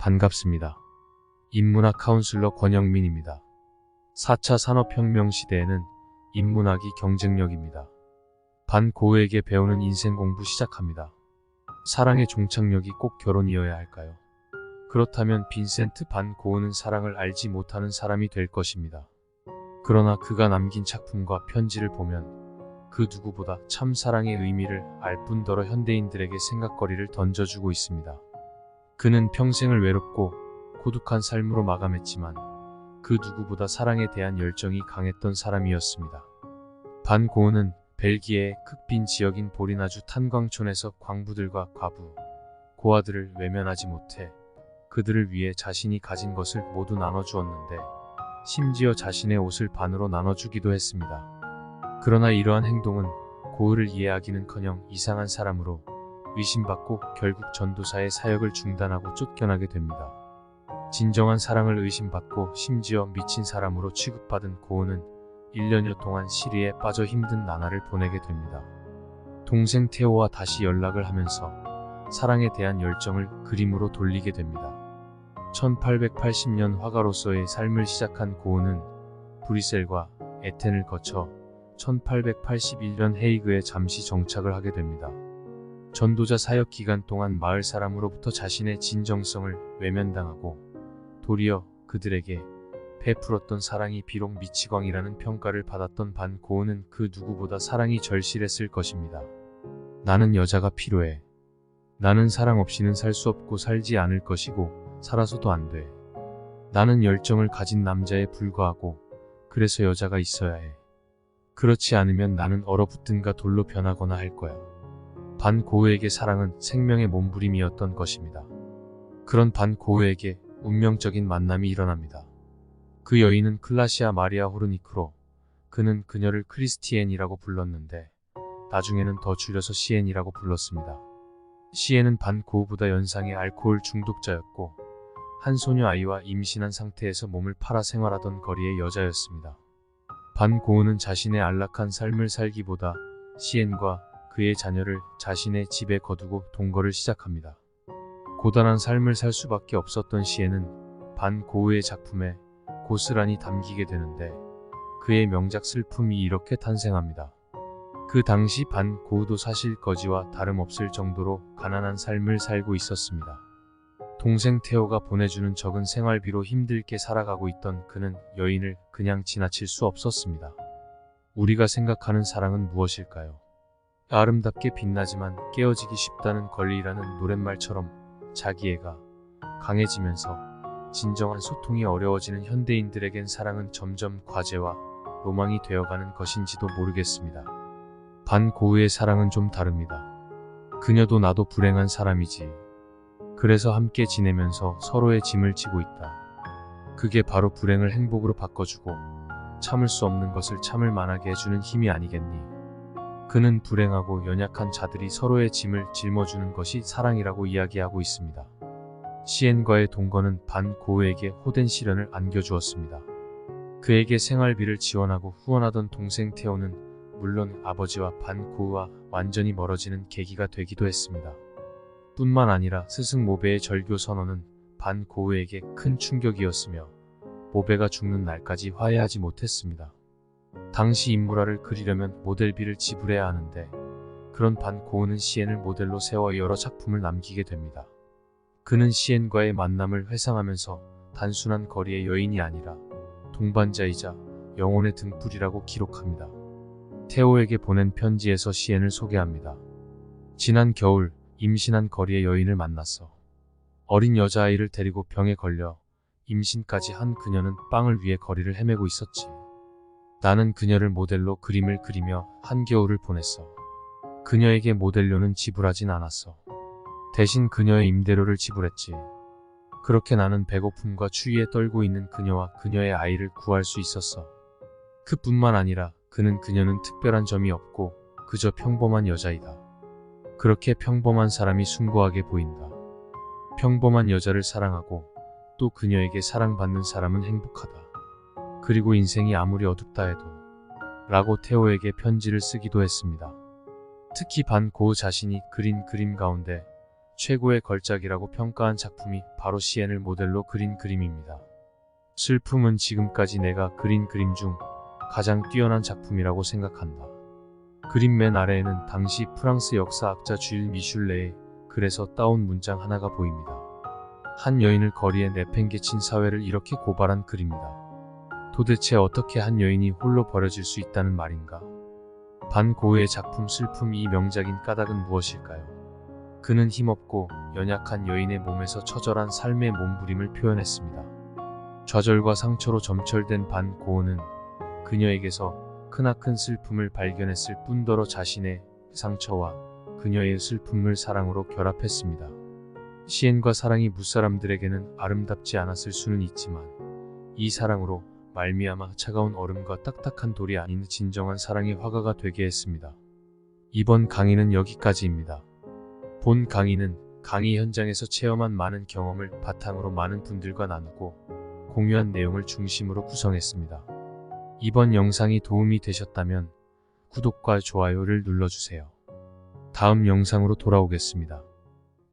반갑습니다. 인문학 카운슬러 권영민입니다. 4차 산업혁명 시대에는 인문학이 경쟁력입니다. 반 고흐에게 배우는 인생 공부 시작합니다. 사랑의 종착역이 꼭 결혼이어야 할까요? 그렇다면 빈센트 반 고흐는 사랑을 알지 못하는 사람이 될 것입니다. 그러나 그가 남긴 작품과 편지를 보면 그 누구보다 참 사랑의 의미를 알 뿐더러 현대인들에게 생각거리를 던져주고 있습니다. 그는 평생을 외롭고 고독한 삶으로 마감했지만 그 누구보다 사랑에 대한 열정이 강했던 사람이었습니다. 반 고흐는 벨기에의 극빈 지역인 보리나주 탄광촌에서 광부들과 과부, 고아들을 외면하지 못해 그들을 위해 자신이 가진 것을 모두 나눠주었는데 심지어 자신의 옷을 반으로 나눠주기도 했습니다. 그러나 이러한 행동은 고흐를 이해하기는커녕 이상한 사람으로 의심받고 결국 전도사의 사역을 중단하고 쫓겨나게 됩니다. 진정한 사랑을 의심받고 심지어 미친 사람으로 취급받은 고흐는 1년여 동안 시리에 빠져 힘든 나날을 보내게 됩니다. 동생 테오와 다시 연락을 하면서 사랑에 대한 열정을 그림으로 돌리게 됩니다. 1880년 화가로서의 삶을 시작한 고흐는 브뤼셀과 에텐을 거쳐 1881년 헤이그에 잠시 정착을 하게 됩니다. 전도자 사역 기간 동안 마을 사람으로부터 자신의 진정성을 외면당하고 도리어 그들에게 베풀었던 사랑이 비록 미치광이라는 평가를 받았던 반 고흐는 그 누구보다 사랑이 절실했을 것입니다. 나는 여자가 필요해. 나는 사랑 없이는 살 수 없고 살지 않을 것이고 살아서도 안 돼. 나는 열정을 가진 남자에 불과하고 그래서 여자가 있어야 해. 그렇지 않으면 나는 얼어붙든가 돌로 변하거나 할 거야. 반 고흐에게 사랑은 생명의 몸부림이었던 것입니다. 그런 반 고흐에게 운명적인 만남이 일어납니다. 그 여인은 클라시아 마리아 호르니크로, 그는 그녀를 크리스티엔이라고 불렀는데 나중에는 더 줄여서 시엔이라고 불렀습니다. 시엔은 반 고흐보다 연상의 알코올 중독자였고 한 소녀 아이와 임신한 상태에서 몸을 팔아 생활하던 거리의 여자였습니다. 반 고흐는 자신의 안락한 삶을 살기보다 시엔과 그의 자녀를 자신의 집에 거두고 동거를 시작합니다. 고단한 삶을 살 수밖에 없었던 시엔은 반 고흐의 작품에 고스란히 담기게 되는데 그의 명작 슬픔이 이렇게 탄생합니다. 그 당시 반 고흐도 사실 거지와 다름없을 정도로 가난한 삶을 살고 있었습니다. 동생 테오가 보내주는 적은 생활비로 힘들게 살아가고 있던 그는 여인을 그냥 지나칠 수 없었습니다. 우리가 생각하는 사랑은 무엇일까요? 아름답게 빛나지만 깨어지기 쉽다는 권리라는 노랫말처럼 자기애가 강해지면서 진정한 소통이 어려워지는 현대인들에겐 사랑은 점점 과제와 로망이 되어가는 것인지도 모르겠습니다. 반 고흐의 사랑은 좀 다릅니다. 그녀도 나도 불행한 사람이지. 그래서 함께 지내면서 서로의 짐을 지고 있다. 그게 바로 불행을 행복으로 바꿔주고 참을 수 없는 것을 참을 만하게 해주는 힘이 아니겠니? 그는 불행하고 연약한 자들이 서로의 짐을 짊어주는 것이 사랑이라고 이야기하고 있습니다. 시엔과의 동거는 반 고흐에게 호된 시련을 안겨주었습니다. 그에게 생활비를 지원하고 후원하던 동생 테오는 물론 아버지와 반 고흐와 완전히 멀어지는 계기가 되기도 했습니다. 뿐만 아니라 스승 모베의 절교 선언은 반 고흐에게 큰 충격이었으며 모베가 죽는 날까지 화해하지 못했습니다. 당시 인물화를 그리려면 모델비를 지불해야 하는데 그런 반 고흐는 시엔을 모델로 세워 여러 작품을 남기게 됩니다. 그는 시엔과의 만남을 회상하면서 단순한 거리의 여인이 아니라 동반자이자 영혼의 등불이라고 기록합니다. 테오에게 보낸 편지에서 시엔을 소개합니다. 지난 겨울 임신한 거리의 여인을 만났어. 어린 여자아이를 데리고 병에 걸려 임신까지 한 그녀는 빵을 위해 거리를 헤매고 있었지. 나는 그녀를 모델로 그림을 그리며 한겨울을 보냈어. 그녀에게 모델료는 지불하진 않았어. 대신 그녀의 임대료를 지불했지. 그렇게 나는 배고픔과 추위에 떨고 있는 그녀와 그녀의 아이를 구할 수 있었어. 그뿐만 아니라 그녀는 특별한 점이 없고 그저 평범한 여자이다. 그렇게 평범한 사람이 숭고하게 보인다. 평범한 여자를 사랑하고 또 그녀에게 사랑받는 사람은 행복하다. 그리고 인생이 아무리 어둡다 해도 라고 테오에게 편지를 쓰기도 했습니다. 특히 반 고흐 자신이 그린 그림 가운데 최고의 걸작이라고 평가한 작품이 바로 시엔을 모델로 그린 그림입니다. 슬픔은 지금까지 내가 그린 그림 중 가장 뛰어난 작품이라고 생각한다. 그림 맨 아래에는 당시 프랑스 역사학자 쥘 미슐레의 글에서 따온 문장 하나가 보입니다. 한 여인을 거리에 내팽개친 사회를 이렇게 고발한 글입니다. 도대체 어떻게 한 여인이 홀로 버려질 수 있다는 말인가? 반 고흐의 작품 슬픔 이 명작인 까닭은 무엇일까요? 그는 힘없고 연약한 여인의 몸에서 처절한 삶의 몸부림을 표현했습니다. 좌절과 상처로 점철된 반 고흐는 그녀에게서 크나큰 슬픔을 발견했을 뿐더러 자신의 상처와 그녀의 슬픔을 사랑으로 결합했습니다. 시엔과 사랑이 무사람들에게는 아름답지 않았을 수는 있지만 이 사랑으로 말미암아 차가운 얼음과 딱딱한 돌이 아닌 진정한 사랑의 화가가 되게 했습니다. 이번 강의는 여기까지입니다. 본 강의는 강의 현장에서 체험한 많은 경험을 바탕으로 많은 분들과 나누고 공유한 내용을 중심으로 구성했습니다. 이번 영상이 도움이 되셨다면 구독과 좋아요를 눌러주세요. 다음 영상으로 돌아오겠습니다.